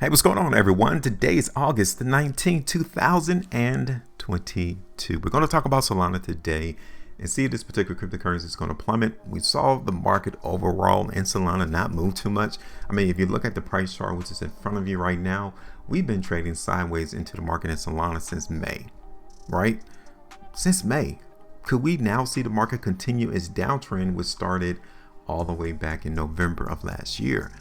Hey, what's going on, everyone? Today is August the 19th, 2022. We're going to talk about Solana today and see if this particular cryptocurrency is going to plummet. We saw the market overall in Solana not move too much. I mean, if you look at the price chart, which is in front of you right now, we've been trading sideways into the market in Solana since May, right? Since May. Could we now see the market continue its downtrend, which started all the way back in November of last year?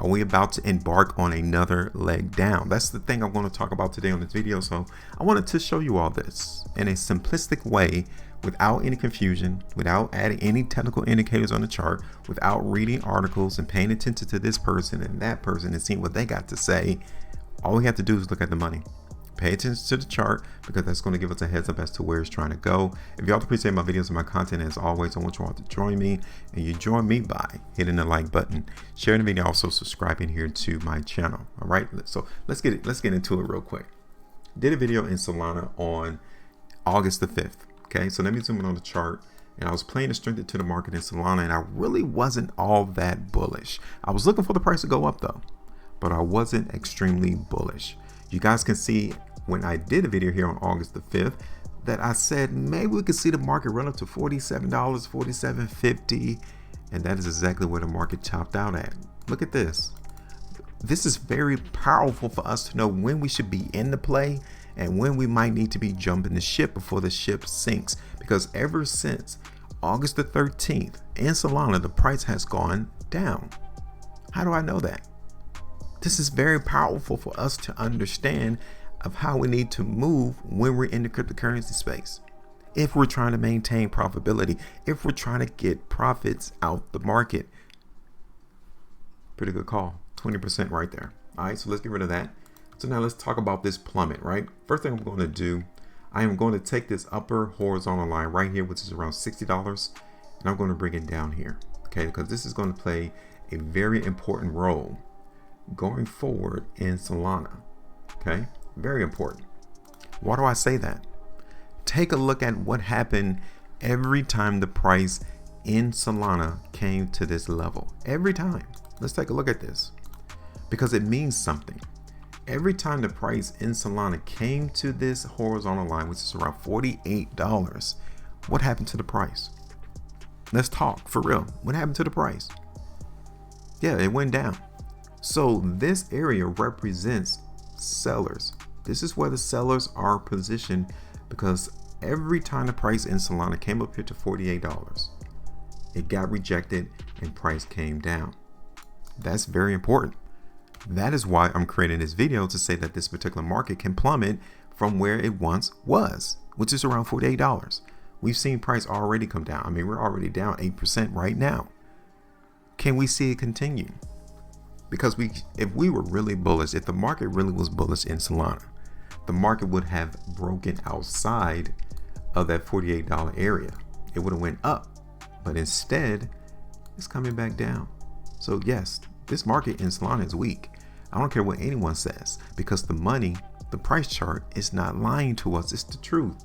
Are we about to embark on another leg down? That's the thing I'm going to talk about today on this video. So I wanted to show you all this in a simplistic way, without any confusion, without adding any technical indicators on the chart, without reading articles and paying attention to this person and that person and seeing what they got to say. All we have to do is look at the money. Pay attention to the chart, because that's going to give us a heads up as to where it's trying to go. If y'all appreciate my videos and my content, as always, I want you all to join me, and you join me by hitting the like button, sharing the video, also subscribing here to my channel. All right, so let's get into it real quick. Did a video in Solana on August the 5th. Okay, so let me zoom in on the chart. And I was playing the strength into the market in Solana, and I really wasn't all that bullish. I was looking for the price to go up though, but I wasn't extremely bullish. You guys can see when I did a video here on August the 5th that I said maybe we could see the market run up to $47, $47.50, and that is exactly where the market topped out at. Look at this. This is very powerful for us to know when we should be in the play and when we might need to be jumping the ship before the ship sinks, because ever since August the 13th in Solana, the price has gone down. How do I know that? This is very powerful for us to understand of how we need to move when we're in the cryptocurrency space. If we're trying to maintain profitability, if we're trying to get profits out the market. Pretty good call, 20% right there. All right, so let's get rid of that. So now let's talk about this plummet, right? First thing I'm going to do, I am going to take this upper horizontal line right here, which is around $60, and I'm going to bring it down here, okay? Because this is going to play a very important role going forward in Solana, okay? Very important. Why do I say that? Take a look at what happened every time the price in Solana came to this level. Every time. Let's take a look at this, because it means something. Every time the price in Solana came to this horizontal line, which is around $48, what happened to the price? Let's talk for real. What happened to the price? Yeah, it went down. So this area represents sellers. This is where the sellers are positioned, because every time the price in Solana came up here to $48, it got rejected and price came down. That's very important. That is why I'm creating this video, to say that this particular market can plummet from where it once was, which is around $48. We've seen price already come down. I mean, we're already down 8% right now. Can we see it continue? Because if we were really bullish, if the market really was bullish in Solana, the market would have broken outside of that $48 area. It would have went up, but instead it's coming back down. So yes, this market in Solana is weak. I don't care what anyone says, because the money, the price chart is not lying to us. It's the truth.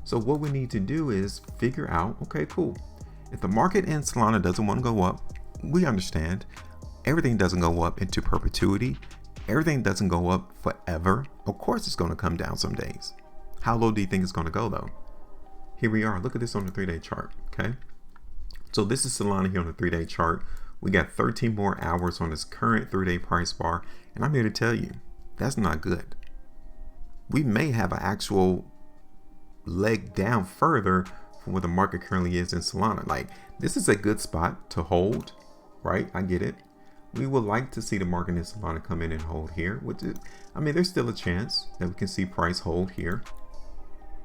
So what we need to do is figure out, okay, cool. If the market in Solana doesn't want to go up, we understand. Everything doesn't go up into perpetuity. Everything doesn't go up forever. Of course it's going to come down some days. How low do you think it's going to go though? Here we are. Look at this on the 3-day chart. Okay. So this is Solana here on the 3-day chart. We got 13 more hours on this current 3-day price bar. And I'm here to tell you, that's not good. We may have an actual leg down further from where the market currently is in Solana. Like, this is a good spot to hold, right? I get it. We would like to see the market in Solana come in and hold here, which is, I mean, there's still a chance that we can see price hold here.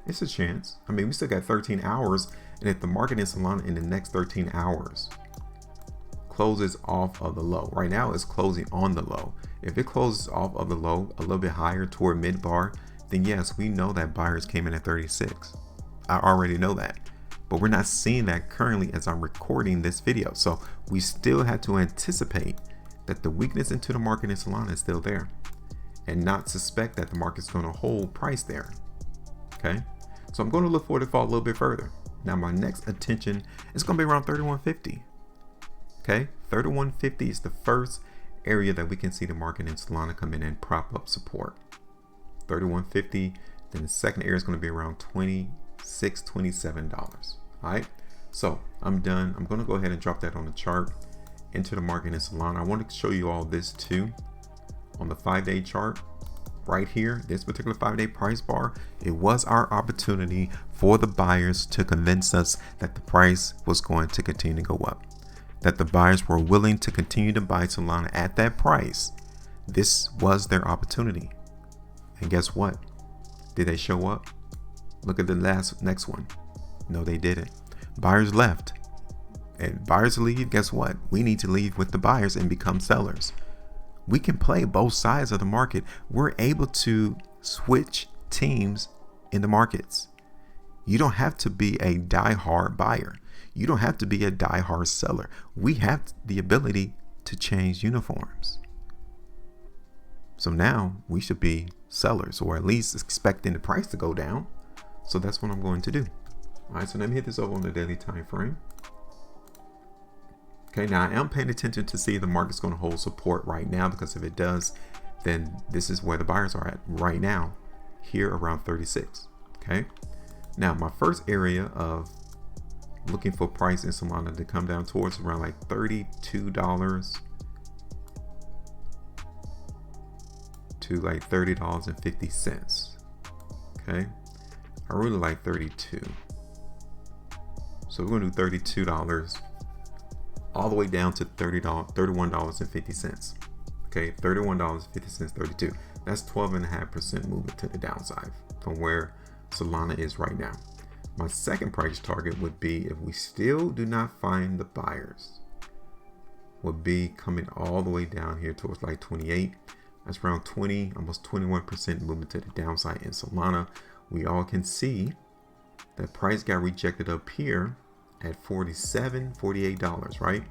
It's a chance. I mean, we still got 13 hours. And if the market in Solana in the next 13 hours closes off of the low, right now it's closing on the low. If it closes off of the low a little bit higher toward mid bar, then yes, we know that buyers came in at 36. I already know that, but we're not seeing that currently as I'm recording this video. So we still have to anticipate that the weakness into the market in Solana is still there, and not suspect that the market's going to hold price there. Okay, so I'm going to look for it to fall a little bit further. Now my next attention is going to be around 3150. Okay, 3150 is the first area that we can see the market in Solana come in and prop up support. 31.50. Then the second area is going to be around $26, $27. All right. So I'm done. I'm going to go ahead and drop that on the chart into the market in Solana. I want to show you all this too on the 5-day chart. Right here, this particular 5-day price bar, it was our opportunity for the buyers to convince us that the price was going to continue to go up, that the buyers were willing to continue to buy Solana at that price. This was their opportunity. And guess what? Did they show up? Look at the next one. No, they didn't. Buyers left. And buyers leave, guess what? We need to leave with the buyers and become sellers. We can play both sides of the market. We're able to switch teams in the markets. You don't have to be a die-hard buyer. You don't have to be a die-hard seller. We have the ability to change uniforms. So now we should be sellers, or at least expecting the price to go down. So that's what I'm going to do. All right, so let me hit this over on the daily time frame. Okay, now I am paying attention to see if the market's going to hold support right now, because if it does, then this is where the buyers are at right now, here around 36. Okay, now my first area of looking for price in Solana to come down towards around like $32 to like $30.50. Okay, I really like 32. So we're going to do $32 all the way down to $31.50. Okay, $31.50, 32. That's 12.5% movement to the downside from where Solana is right now. My second price target would be, if we still do not find the buyers, would be coming all the way down here towards like 28. That's around 20, almost 21% movement to the downside in Solana. We all can see that price got rejected up here at $47, $48, right?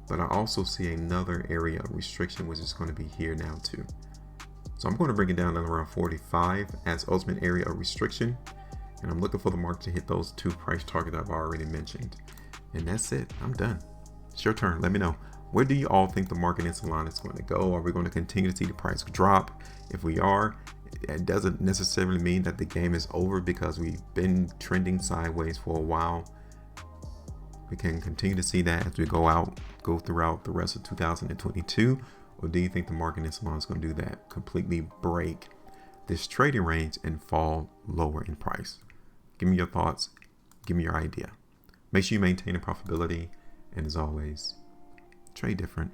But I also see another area of restriction, which is going to be here now too. So I'm going to bring it down to around 45 as ultimate area of restriction. And I'm looking for the market to hit those two price targets I've already mentioned. And that's it. I'm done. It's your turn. Let me know. Where do you all think the market in Solana is going to go? Are we going to continue to see the price drop? If we are, it doesn't necessarily mean that the game is over, because we've been trending sideways for a while. We can continue to see that as we go throughout the rest of 2022. Or do you think the market in Solana is going to do that? Completely break this trading range and fall lower in price? Give me your thoughts. Give me your idea. Make sure you maintain a profitability. And as always, trade different.